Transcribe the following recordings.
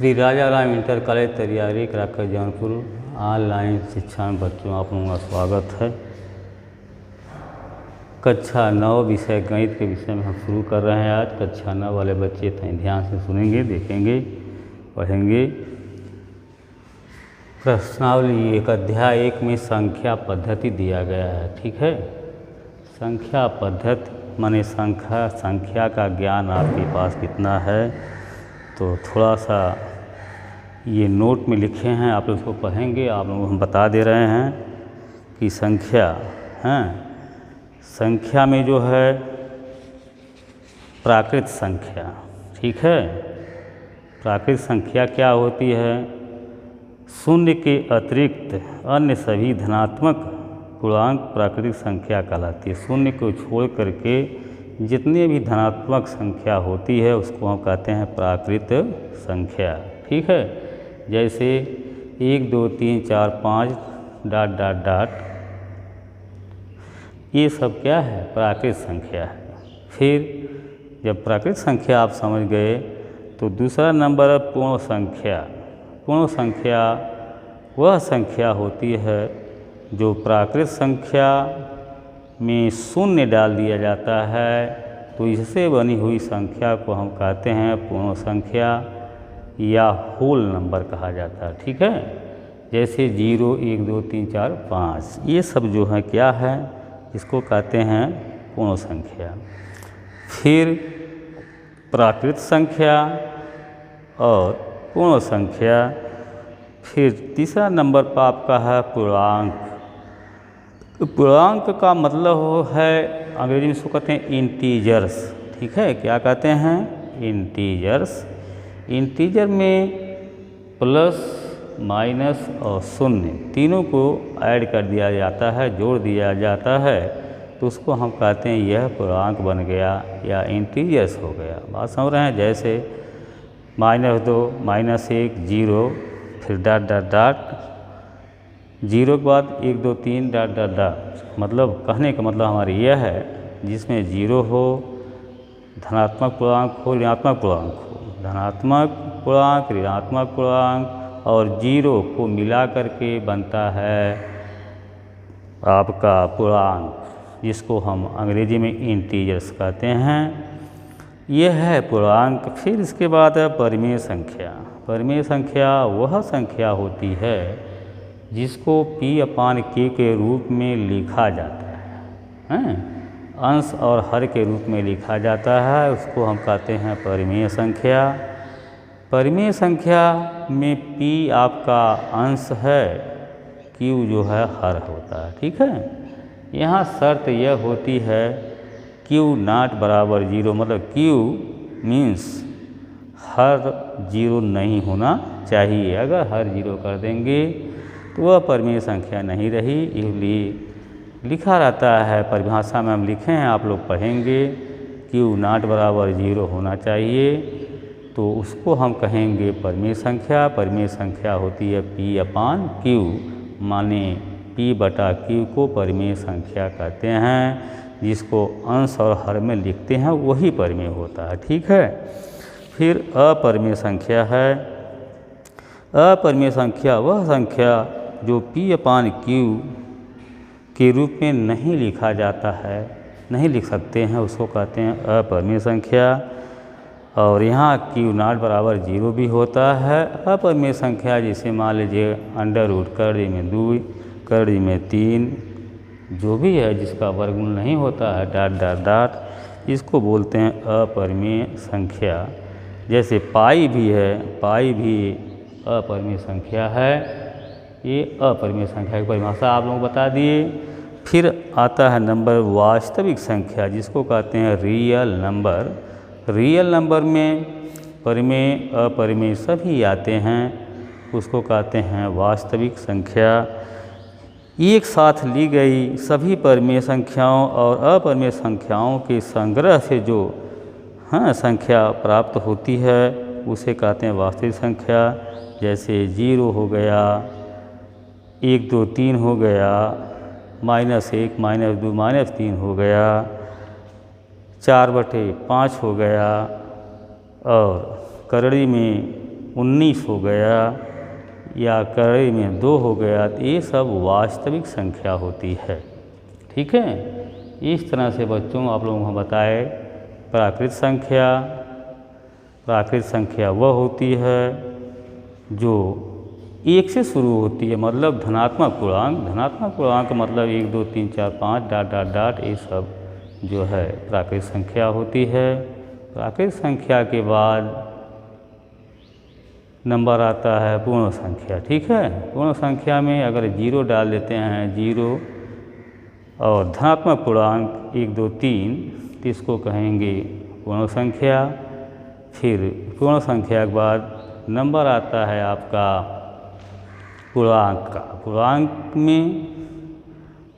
श्री राजा Ram inter college तैयारी कराकर Jaunpur online शिक्षा में बच्चों आप लोगों का स्वागत है। कक्षा 9 विषय गणित के विषय में हम शुरू कर रहे हैं। आज कक्षा 9 वाले बच्चे ध्यान से सुनेंगे, देखेंगे, पढ़ेंगे। प्रश्नावली एक अध्याय 1 में संख्या पद्धति दिया गया है। ठीक है, संख्या पद्धति माने संख्या का ज्ञान आपके पास कितना है। तो थोड़ा सा ये नोट में लिखे हैं, आप लोग उसको पढ़ेंगे। आप लोगों को हम बता दे रहे हैं कि संख्या संख्या में जो है प्राकृत संख्या, ठीक है, प्राकृत संख्या क्या होती है? शून्य के अतिरिक्त अन्य सभी धनात्मक पूर्णांक प्राकृतिक संख्या कहलाती है। शून्य को छोड़ करके जितने भी धनात्मक संख्या होती है उसको हम कहते हैं प्राकृत संख्या। ठीक है, जैसे 1 2 3 4 5 ... ये सब क्या है? प्राकृत संख्या है। फिर जब प्राकृत संख्या आप समझ गए तो दूसरा नंबर है पूर्ण संख्या। पूर्ण संख्या वह संख्या होती है जो प्राकृत संख्या में शून्य डाल दिया जाता है, तो इससे बनी हुई संख्या को हम कहते हैं पूर्ण संख्या या होल नंबर कहा जाता है। ठीक है, जैसे 0 1 2 3 4 5 ये सब जो है क्या है, इसको कहते हैं पूर्ण संख्या। फिर प्राकृत संख्या और पूर्ण संख्या। फिर तीसरा नंबर पर आपका है पूर्णांक। पूर्णांक का मतलब है अंग्रेजी में इसको कहते हैं इंटीजर्स। ठीक है, क्या कहते हैं? इंटीजर्स। इंटीजर में प्लस माइनस और शून्य तीनों को ऐड कर दिया जाता है, जोड़ दिया जाता है, तो उसको हम कहते हैं यह पूर्णांक बन गया या इंटीजर्स हो गया। बात समझ रहे हैं? जैसे -2 -1 0 फिर ... 0 के बाद 1 2 3 ... मतलब कहने का मतलब हमारी यह है जिसमें 0 हो, धनात्मक पूर्णांक हो, ऋणात्मक पूर्णांक हो, धनात्मक पूर्णांक, ऋणात्मक पूर्णांक और 0 को मिला करके बनता है आपका पूर्णांक, जिसको हम अंग्रेजी में इंटीजर्स कहते हैं। यह है पूर्णांक। फिर इसके बाद है परिमेय संख्या। परिमेय संख्या वह संख्या होती है जिसको P/K के रूप में लिखा जाता है, अंश और हर के रूप में लिखा जाता है, उसको हम कहते हैं परिमेय संख्या। परिमेय संख्या में P आपका अंश है, Q जो है हर होता है। ठीक है, यहाँ शर्त यह होती है Q0 बराबर 0, मतलब Q मीन्स हर 0 नहीं होना चाहिए। अगर हर 0 कर देंगे तो वह परिमेय संख्या नहीं रही, इसलिए लिखा रहता है, परिभाषा में हम लिखे हैं, आप लोग पढ़ेंगे। Q0 बराबर 0 होना चाहिए, तो उसको हम कहेंगे परिमेय संख्या। परिमेय संख्या होती है P/Q, माने P/Q को परिमेय संख्या कहते हैं, जिसको अंश और हर में लिखते हैं वही परिमेय होता है। ठीक है, फिर अपरिमेय संख्या है। अपरिमेय संख्या वह संख्या जो P/Q के रूप में नहीं लिखा जाता है, नहीं लिख सकते हैं, उसको कहते हैं अपरिमेय संख्या। और यहाँ Q0 बराबर 0 भी होता है। अपरिमेय संख्या जैसे मान लीजिए √2 3 जो भी है जिसका वर्गमूल नहीं होता है ... इसको बोलते हैं अपरिमेय संख्या। जैसे पाई भी है, पाई भी अपरिमेय संख्या है। ये अपरिमेय संख्या की परिभाषा आप लोगों को बता दिए। फिर आता है नंबर वास्तविक संख्या, जिसको कहते हैं रियल नंबर। रियल नंबर में परिमेय अपरिमेय सभी आते हैं, उसको कहते हैं वास्तविक संख्या। एक साथ ली गई सभी परिमेय संख्याओं और अपरिमेय संख्याओं के संग्रह से जो संख्या प्राप्त होती है उसे कहते हैं वास्तविक संख्या। जैसे 0 हो गया, 1 2 3 हो गया, -1 -2 -3 हो गया, 4/5 हो गया, और करड़ी में 19 हो गया या कड़ी में 2 हो गया, तो ये सब वास्तविक संख्या होती है। ठीक है, इस तरह से बच्चों आप लोगों को बताए प्राकृत संख्या। प्राकृत संख्या वह होती है जो 1 से शुरू होती है, मतलब धनात्मक पूर्णांक। धनात्मक पूर्णांक मतलब 1 2 3 4 5 डॉट डॉट डॉट, ये सब जो है प्राकृत संख्या होती है। प्राकृत संख्या के बाद नंबर आता है पूर्ण संख्या। ठीक है, पूर्ण संख्या में अगर 0 डाल देते हैं, 0 और धनात्मक पूर्णांक 1 2 3, तो इसको कहेंगे पूर्ण संख्या। फिर पूर्ण संख्या के बाद नंबर आता है आपका पूर्णांक का। पूर्णांक में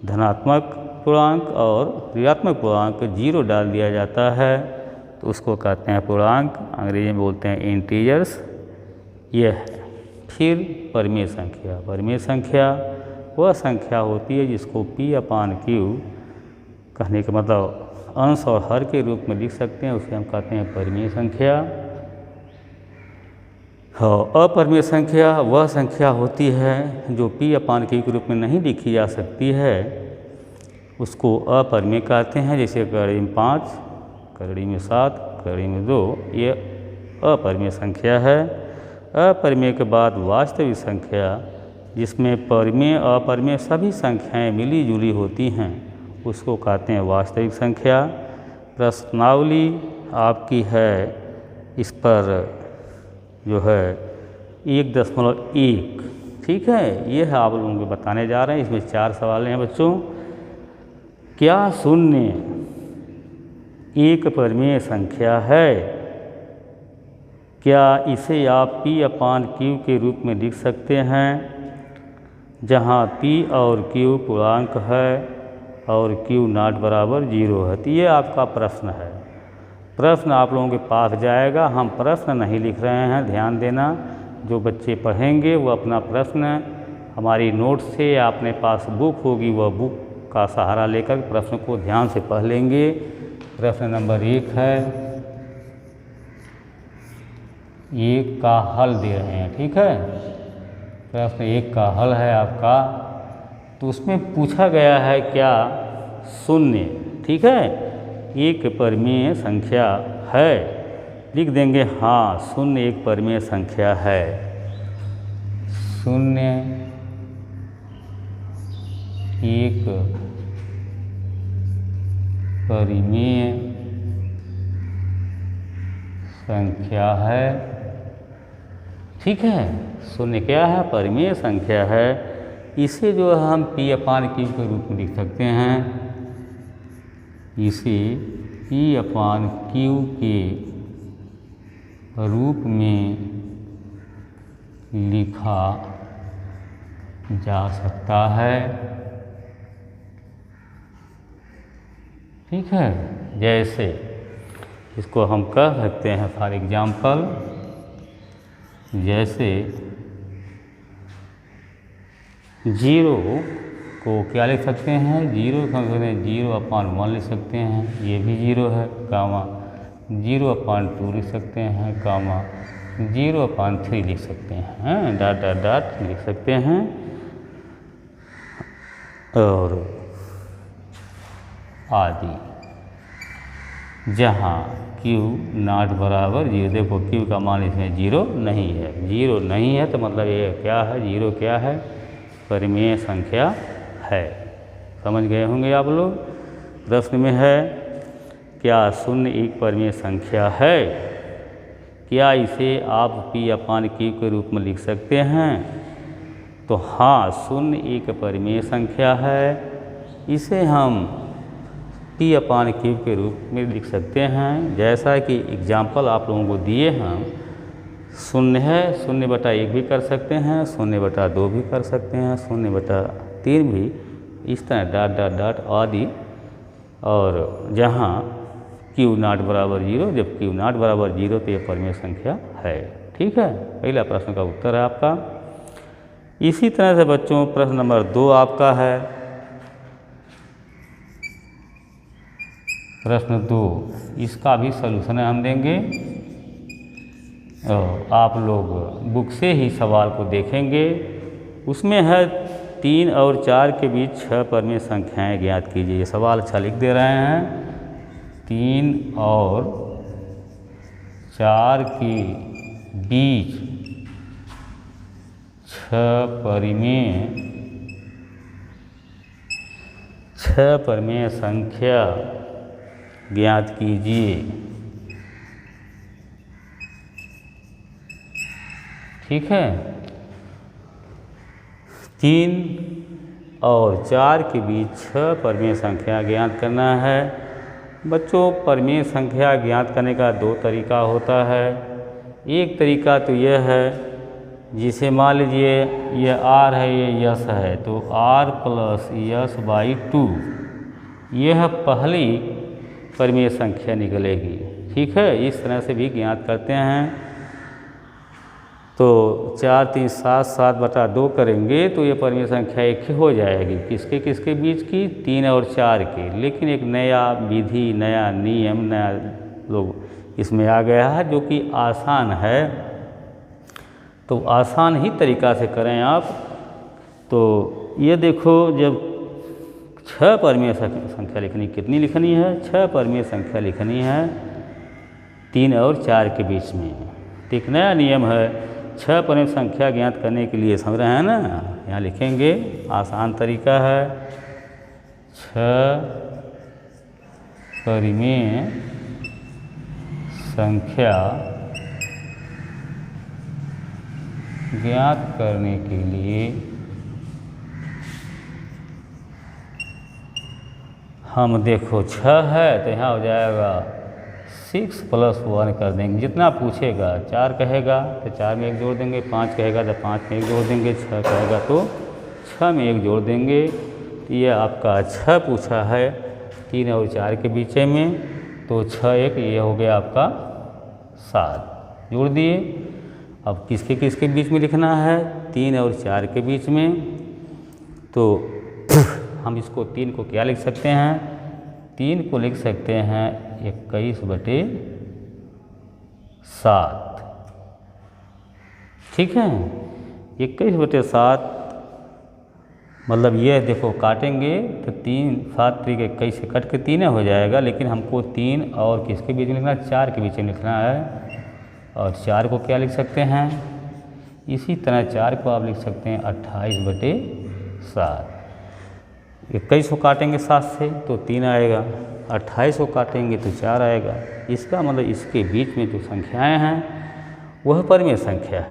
धनात्मक पूर्णांक और ऋणात्मक पूर्णांक 0 डाल दिया जाता है, तो उसको कहते हैं पूर्णांक, अंग्रेजी में बोलते हैं इंटीजर्स। यह है। फिर परिमेय संख्या। परिमेय संख्या वह संख्या होती है जिसको P/Q कहने का मतलब अंश और हर के रूप में लिख सकते हैं, उसे हम कहते हैं परिमेय संख्या। हाँ, अपरिमेय संख्या वह संख्या होती है जो P/Q के रूप में नहीं लिखी जा सकती है, उसको अपरिमेय कहते हैं। जैसे कड़ी में 5, कड़ी में 7, कड़ी में 2, ये अपरिमेय संख्या है। अपरिमेय के बाद वास्तविक संख्या, जिसमें परिमेय अपरिमेय सभी संख्याएं मिली जुली होती हैं, उसको कहते हैं वास्तविक संख्या। प्रश्नावली आपकी है, इस पर जो है 1.1। ठीक है, ये है आप लोगों को बताने जा रहे हैं। इसमें 4 सवाल हैं बच्चों। क्या 0 एक परिमेय संख्या है? क्या इसे आप P/Q के रूप में लिख सकते हैं, जहां P और Q पूर्णांक है और Q0 बराबर 0 है? तो ये आपका प्रश्न है। प्रश्न आप लोगों के पास जाएगा, हम प्रश्न नहीं लिख रहे हैं, ध्यान देना। जो बच्चे पढ़ेंगे वो अपना प्रश्न हमारी नोट से या अपने पास बुक होगी, वह बुक का सहारा लेकर प्रश्न को ध्यान से पढ़ लेंगे। प्रश्न नंबर 1 है, 1 का हल दे रहे हैं। ठीक है, प्रश्न 1 का हल है आपका, तो उसमें पूछा गया है क्या 0, ठीक है, एक परिमेय संख्या है? लिख देंगे हाँ, 0 एक परिमेय संख्या है। 0 एक परिमेय संख्या है। ठीक है, 0 क्या है? परिमेय संख्या है। इसे जो है हम P/Q के रूप में लिख सकते हैं। इसे P/Q के रूप में लिखा जा सकता है। ठीक है, जैसे इसको हम कह सकते हैं फॉर एग्जाम्पल, जैसे 0 को क्या लिख सकते हैं? 0 को 0/1 लिख सकते हैं, ये भी 0 है, कामा 0/2 लिख सकते हैं, कामा 0/3 लिख सकते हैं, डॉट डॉट डॉट लिख सकते हैं। और आदि, जहाँ Q0 बराबर 0। देखो Q का मान इसमें 0 नहीं है। 0 नहीं है तो मतलब ये क्या है? 0 क्या है? परिमेय संख्या है। समझ गए होंगे आप लोग। प्रश्न में है, क्या 0 एक परिमेय संख्या है? क्या इसे आप P/Q के रूप में लिख सकते हैं? तो हाँ, 0 एक परिमेय संख्या है। इसे हम P/Q के रूप में लिख सकते हैं। जैसा कि एग्जाम्पल आप लोगों को दिए हैं, 0 है, 0/1 भी कर सकते हैं, 0/2 भी कर सकते हैं, 0/3 भी, इस तरह डॉट डॉट डॉट आदि। और जहाँ Q0 बराबर 0, जब Q0 बराबर 0 तो यह परिमेय संख्या है। ठीक है, पहला प्रश्न का उत्तर है आपका। इसी तरह से बच्चों प्रश्न नंबर 2 आपका है। प्रश्न 2, इसका भी सलूशन हम देंगे। आप लोग बुक से ही सवाल को देखेंगे। उसमें है 3 और 4 के बीच 6 परमेय संख्याएं ज्ञात कीजिए। ये सवाल अच्छा लिख दे रहे हैं। 3 और 4 के बीच 6 परमेय संख्या ज्ञात कीजिए। ठीक है, 3 और 4 के बीच 6 परमेय संख्या ज्ञात करना है। बच्चों, परमेय संख्या ज्ञात करने का 2 तरीका होता है। एक तरीका तो यह है, जिसे मान लीजिए ये r है, ये यश है, तो r प्लस यश बाई 2 यह पहली परमेय संख्या निकलेगी। ठीक है, इस तरह से भी ज्ञात करते हैं। तो 4 3 7 7 बटा 2 करेंगे तो ये परमेय संख्या एक ही हो जाएगी। किसके किसके बीच की? 3 और 4 के। लेकिन एक नया विधि, नया नियम, नया लोग इसमें आ गया है, जो कि आसान है। तो आसान ही तरीका से करें आप। तो ये देखो, जब 6 परमेय संख्या लिखनी, कितनी लिखनी है? 6 परमेय संख्या लिखनी है 3 और 4 के बीच में। तो एक नया नियम है 6 परमेय संख्या ज्ञात करने के लिए, समझ रहे हैं ना? यहाँ लिखेंगे, आसान तरीका है। 6 परमेय संख्या ज्ञात करने के लिए हम, देखो 6 है तो यहाँ हो जाएगा 6 + 1 कर देंगे। जितना पूछेगा, 4 कहेगा तो 4 में 1 जोड़ देंगे, 5 कहेगा तो 5 में 1 जोड़ देंगे, 6 कहेगा तो 6 में 1 जोड़ देंगे। तो ये आपका 6 पूछा है 3 और 4 के बीच में, तो 6 1 ये हो गया आपका 7, जोड़ दिए। अब किसके किसके बीच में लिखना है? 3 और 4 के बीच में। तो हम इसको 3 को क्या लिख सकते हैं? 3 को लिख सकते हैं 21/7। ठीक है, 21/7 मतलब ये देखो, काटेंगे तो 3 7 3 21 से कट के 3 हो जाएगा। लेकिन हमको 3 और किसके बीच में लिखना है? 4 के बीच में लिखना है। और 4 को क्या लिख सकते हैं? इसी तरह 4 को आप लिख सकते हैं 28/7। 21 को काटेंगे 7 से तो 3 आएगा, 28 को काटेंगे तो 4 आएगा। इसका मतलब इसके बीच में जो संख्याएं हैं वह परमेय संख्या है।